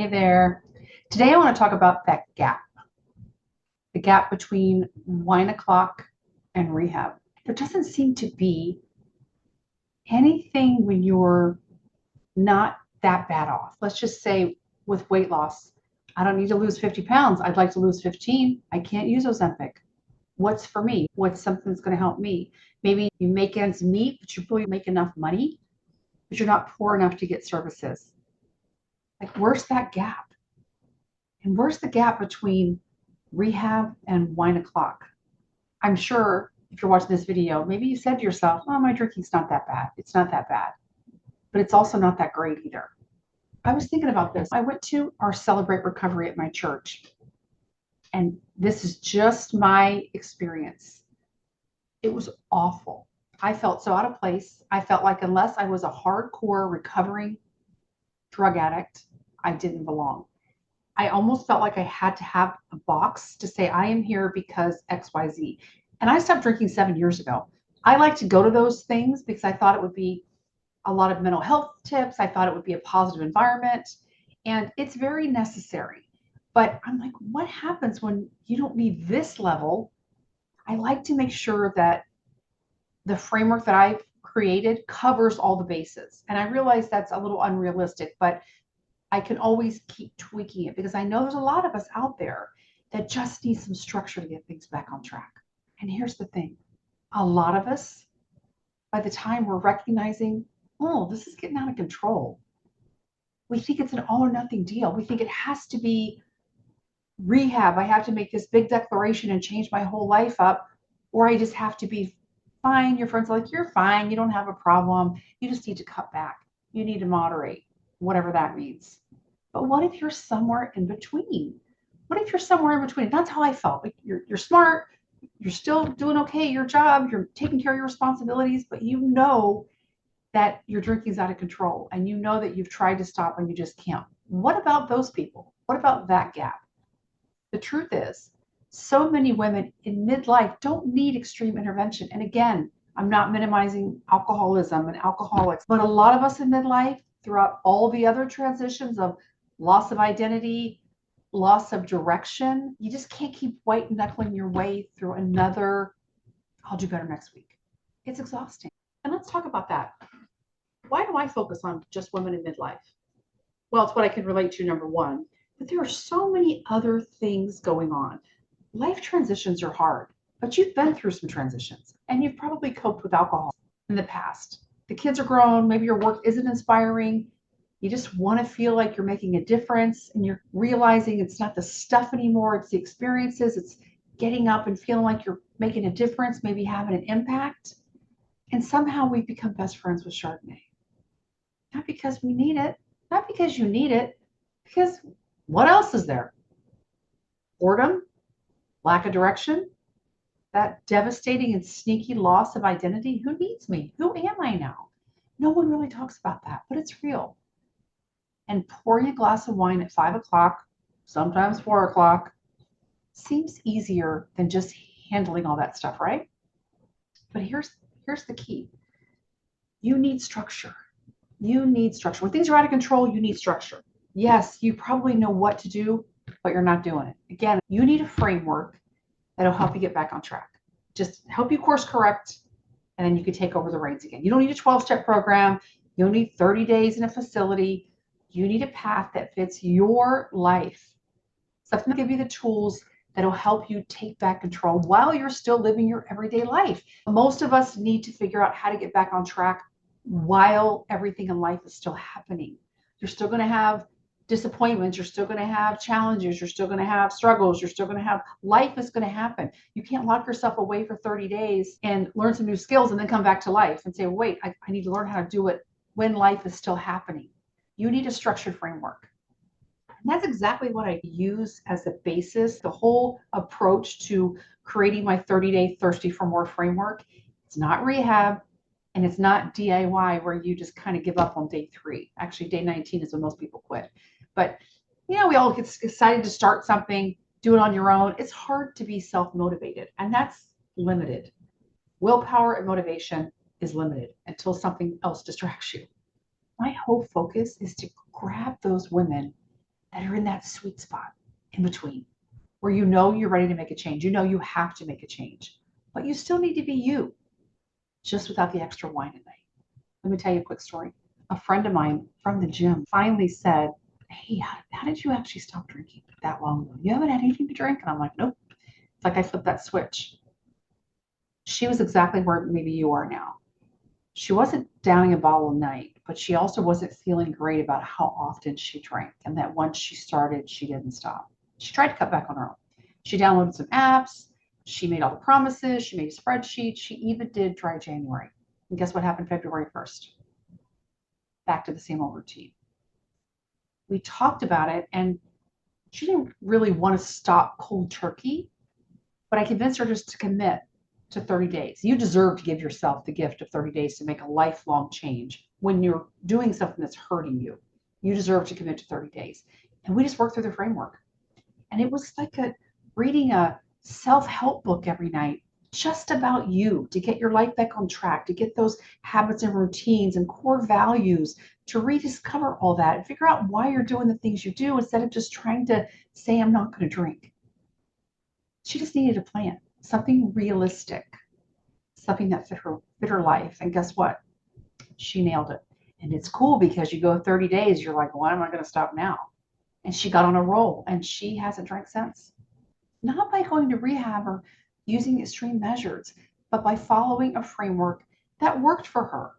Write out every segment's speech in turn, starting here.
Hey there. Today I want to talk about that gap, the gap between wine o'clock and rehab. There doesn't seem to be anything when you're not that bad off. Let's just say with weight loss, I don't need to lose 50 pounds. I'd like to lose 15. I can't use Ozempic. What's for me? What's something that's going to help me? Maybe you make ends meet, but you really make enough money, but you're not poor enough to get services. Like, where's that gap? And where's the gap between rehab and wine o'clock? I'm sure if you're watching this video, maybe you said to yourself, oh, my drinking's not that bad. It's not that bad, but it's also not that great either. I was thinking about this. I went to our Celebrate Recovery at my church, and this is just my experience. It was awful. I felt so out of place. I felt like unless I was a hardcore recovering drug addict, I didn't belong. I almost felt like I had to have a box to say, I am here because XYZ. And I stopped drinking 7 years ago. I like to go to those things because I thought it would be a lot of mental health tips. I thought it would be a positive environment. And it's very necessary. But I'm like, what happens when you don't need this level? I like to make sure that the framework that I've created covers all the bases. And I realize that's a little unrealistic, but I can always keep tweaking it because I know there's a lot of us out there that just need some structure to get things back on track. And here's the thing. A lot of us, by the time we're recognizing, oh, this is getting out of control, we think it's an all or nothing deal. We think it has to be rehab. I have to make this big declaration and change my whole life up, or I just have to be fine. Your friends are like, you're fine. You don't have a problem. You just need to cut back. You need to moderate, whatever that means. But what if you're somewhere in between? What if you're somewhere in between? That's how I felt. Like you're smart, you're still doing okay at your job, you're taking care of your responsibilities, but you know that your drinking's out of control and you know that you've tried to stop and you just can't. What about those people? What about that gap? The truth is, so many women in midlife don't need extreme intervention. And again, I'm not minimizing alcoholism and alcoholics, but a lot of us in midlife, throughout all the other transitions of loss of identity, loss of direction, you just can't keep white knuckling your way through another, I'll do better next week. It's exhausting. And let's talk about that. Why do I focus on just women in midlife? Well, it's what I can relate to, number one, but there are so many other things going on. Life transitions are hard, but you've been through some transitions and you've probably coped with alcohol in the past. The kids are grown, maybe your work isn't inspiring. You just want to feel like you're making a difference and you're realizing it's not the stuff anymore, it's the experiences, it's getting up and feeling like you're making a difference, maybe having an impact. And somehow we become best friends with Chardonnay. Not because we need it, not because you need it, because what else is there? Boredom, lack of direction, that devastating and sneaky loss of identity. Who needs me? Who am I now? No one really talks about that, but it's real. And pouring a glass of wine at 5 o'clock, sometimes 4 o'clock, seems easier than just handling all that stuff, right? But here's the key. You need structure. You need structure. When things are out of control, you need structure. Yes, you probably know what to do, but you're not doing it. Again, you need a framework that'll help you get back on track. Just help you course correct, and then you can take over the reins again. You don't need a 12-step program. You don't need 30 days in a facility. You need a path that fits your life. Something that will give you the tools that'll help you take back control while you're still living your everyday life. Most of us need to figure out how to get back on track while everything in life is still happening. You're still going to have disappointments, you're still going to have challenges, you're still going to have struggles, you're still going to have, life is going to happen. You can't lock yourself away for 30 days and learn some new skills and then come back to life and say, wait, I need to learn how to do it when life is still happening. You need a structured framework. And that's exactly what I use as the basis, the whole approach to creating my 30-day Thirsty for More framework. It's not rehab. And it's not DIY where you just kind of give up on day 3. Actually, day 19 is when most people quit. But, we all get excited to start something, do it on your own. It's hard to be self-motivated, and that's limited. Willpower and motivation is limited until something else distracts you. My whole focus is to grab those women that are in that sweet spot in between, where you know you're ready to make a change. You know you have to make a change, but you still need to be you, just without the extra wine at night. Let me tell you a quick story. A friend of mine from the gym finally said, "Hey, how did you actually stop drinking that long ago? You haven't had anything to drink?" And I'm like, "Nope." It's like I flipped that switch. She was exactly where maybe you are now. She wasn't downing a bottle a night, but she also wasn't feeling great about how often she drank, and that once she started, she didn't stop. She tried to cut back on her own. She downloaded some apps. She made all the promises. She made a spreadsheet. She even did dry January. And guess what happened February 1st? Back to the same old routine. We talked about it, and she didn't really want to stop cold turkey, but I convinced her just to commit to 30 days. You deserve to give yourself the gift of 30 days to make a lifelong change when you're doing something that's hurting you. You deserve to commit to 30 days. And we just worked through the framework. And it was like reading a self-help book every night, just about you, to get your life back on track, to get those habits and routines and core values, to rediscover all that and figure out why you're doing the things you do instead of just trying to say, I'm not going to drink. She just needed a plan, something realistic, something that fit her life. And guess what? She nailed it. And it's cool because you go 30 days, you're like, why am I going to stop now? And she got on a roll, and she hasn't drank since. Not by going to rehab or using extreme measures, but by following a framework that worked for her.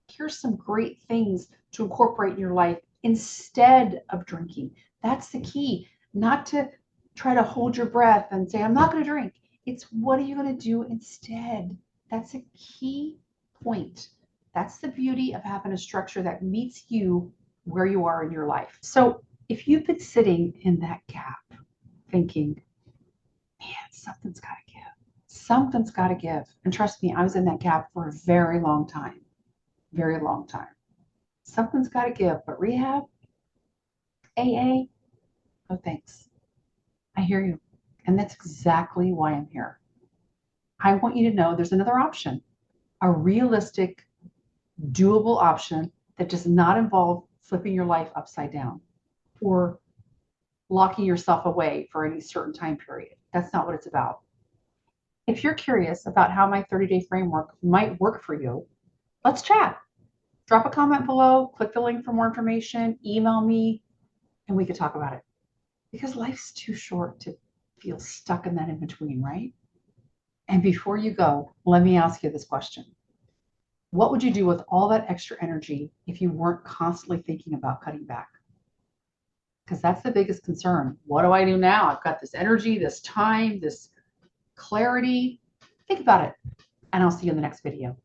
Here's some great things to incorporate in your life instead of drinking. That's the key. Not to try to hold your breath and say, I'm not going to drink. It's what are you going to do instead? That's a key point. That's the beauty of having a structure that meets you where you are in your life. So if you've been sitting in that gap thinking, man, something's got to give. Something's got to give. And trust me, I was in that gap for a very long time. Very long time. Something's got to give. But rehab, AA, no thanks. I hear you. And that's exactly why I'm here. I want you to know there's another option, a realistic, doable option that does not involve flipping your life upside down or locking yourself away for any certain time period. That's not what it's about. If you're curious about how my 30-day framework might work for you, let's chat. Drop a comment below, click the link for more information, email me, and we could talk about it. Because life's too short to feel stuck in that in between, right? And before you go, let me ask you this question. What would you do with all that extra energy if you weren't constantly thinking about cutting back? Because that's the biggest concern. What do I do now? I've got this energy, this time, this clarity. Think about it, and I'll see you in the next video.